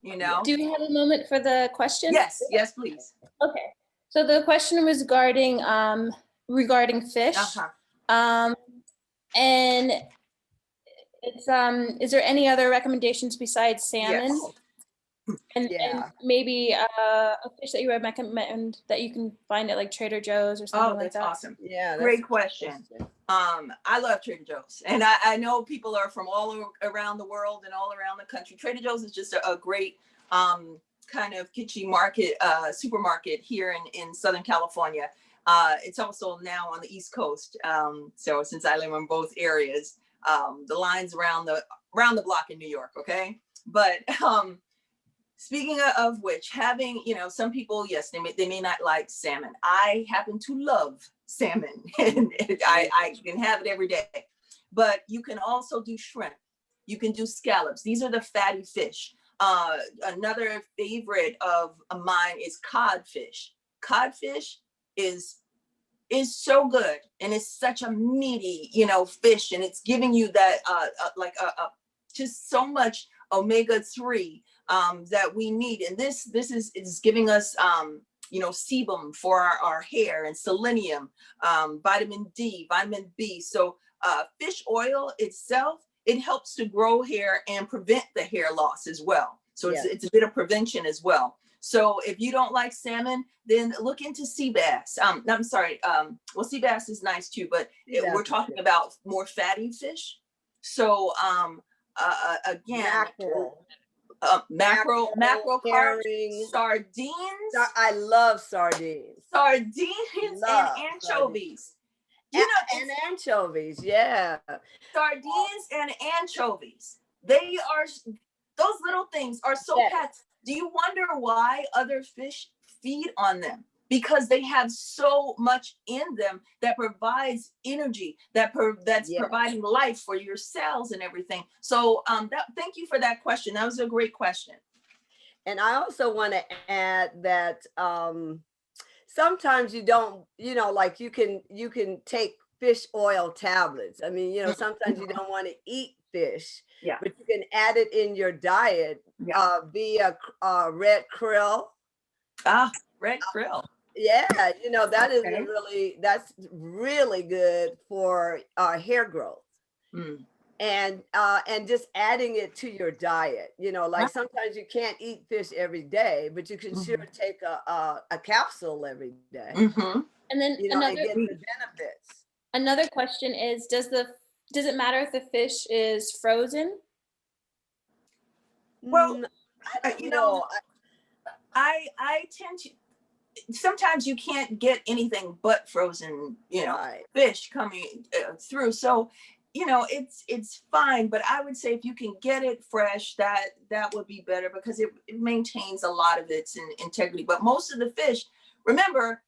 you know? Do we have a moment for the question? Yes, yes, please. Okay. So the question was regarding fish. Uh-huh. And it's is there any other recommendations besides salmon? Yes. And maybe a fish that you would recommend that you can find at like Trader Joe's or something like that? Oh, that's awesome. Yeah, that's Great question. I love Trader Joe's, and I know people are from all around the world and all around the country. Trader Joe's is just a great kind of kitschy market, supermarket here in Southern California. It's also now on the East Coast. So since I live in both areas, the lines around the block in New York. Okay, but speaking of which, having, some people, yes, they may not like salmon. I happen to love salmon, and I can have it every day. But you can also do shrimp. You can do scallops. These are the fatty fish. Another favorite of mine is codfish. Codfish is so good, and it's such a meaty, fish, and it's giving you that just so much omega-3 that we need. And this is giving us sebum for our hair, and selenium, vitamin D, vitamin B. So fish oil itself, it helps to grow hair and prevent the hair loss as well. So it's a bit of prevention as well. So if you don't like salmon, then look into sea bass. I'm sorry. Well, sea bass is nice too, but we're talking about more fatty fish. So again, mackerel, carp, sardines. I love sardines. Sardines and anchovies. And anchovies, yeah. Sardines and anchovies. Those little things are so fat. Do you wonder why other fish feed on them? Because they have so much in them that provides energy, that's providing life for your cells and everything. So thank you for that question. That was a great question. And I also want to add that sometimes you don't, like you can take fish oil tablets. I mean, sometimes you don't want to eat fish, but you can add it in your diet via red krill. Red krill. Yeah, that is that's really good for hair growth. And just adding it to your diet, like sometimes you can't eat fish every day, but you can sure take a capsule every day. And then and get the benefits. Another question is, does it matter if the fish is frozen? Well, I tend to. Sometimes you can't get anything but frozen, fish coming through. So, it's fine. But I would say if you can get it fresh, that would be better, because it maintains a lot of its integrity. But most of the fish, remember,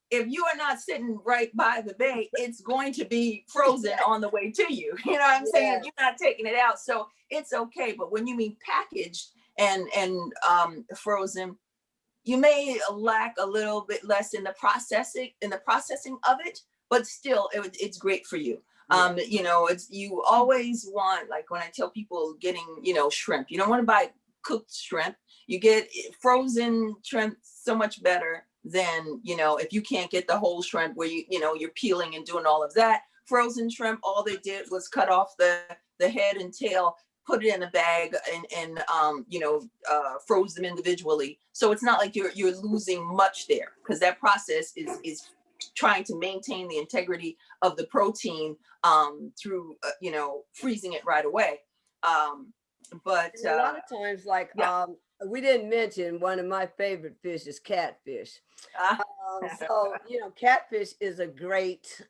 if you are not sitting right by the bay, it's going to be frozen on the way to you. You know what I'm saying? You're not taking it out, so it's okay. But when you mean packaged and frozen, you may lack a little bit less in the processing of it, but still it's great for you. You always want, like when I tell people getting, shrimp, you don't want to buy cooked shrimp. You get frozen shrimp so much better than, if you can't get the whole shrimp where you're peeling and doing all of that. Frozen shrimp, all they did was cut off the head and tail, put it in a bag, and froze them individually. So it's not like you're losing much there, because that process is trying to maintain the integrity of the protein through freezing it right away. But a lot of times, like we didn't mention one of my favorite fish is catfish. So catfish is a great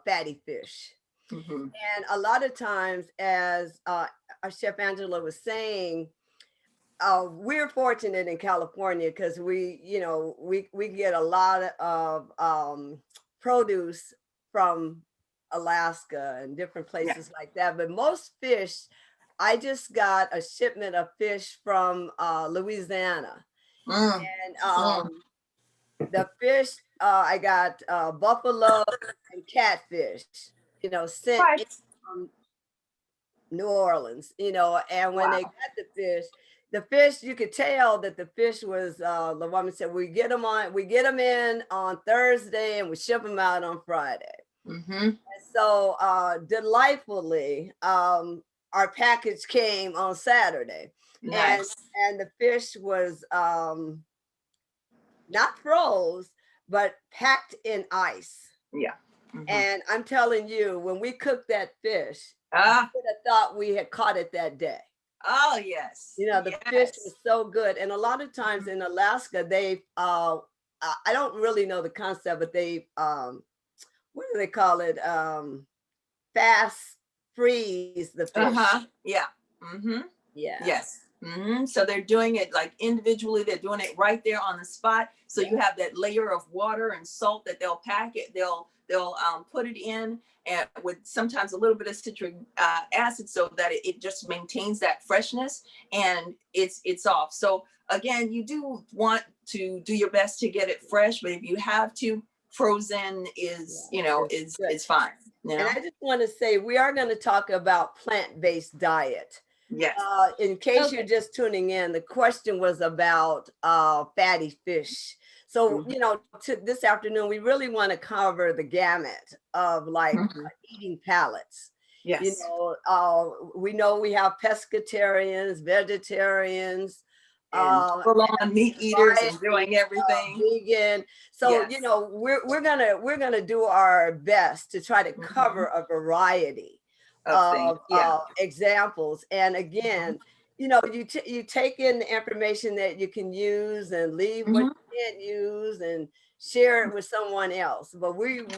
fatty fish. And a lot of times, as our Chef Angela was saying, we're fortunate in California because we get a lot of produce from Alaska and different places like that. But most fish, I just got a shipment of fish from Louisiana. And the fish, I got buffalo and catfish, sent from New Orleans, you know, and when Wow. they got the fish, you could tell that the fish was, the woman said, we get them in on Thursday and we ship them out on Friday. Mm-hmm. So delightfully, our package came on Saturday. Nice. And the fish was not froze, but packed in ice. Yeah. Mm-hmm. And I'm telling you, when we cooked that fish, Ah. I would have thought we had caught it that day. Oh, yes. You know, the fish was so good. And a lot of times in Alaska, they, I don't really know the concept, but they, what do they call it? Fast freeze the fish. Uh-huh. Yeah. Mm-hmm. Yeah. Yes. Mm-hmm. So they're doing it like individually. They're doing it right there on the spot. So you have that layer of water and salt that they'll pack it. They'll put it in and with sometimes a little bit of citric acid so that it just maintains that freshness and it's off. So again, you do want to do your best to get it fresh, but if you have to, frozen is, is fine. You know? And I just want to say, we are going to talk about plant-based diet. Yes. In case you're just tuning in, the question was about fatty fish. So, this afternoon, we really want to cover the gamut of eating palates. Yes. We know we have pescatarians, vegetarians, full on meat eaters and doing everything. Vegan. So, we're gonna do our best to try to cover a variety of examples. And again, you take in the information that you can use and leave what you can't use and share it with someone else. But we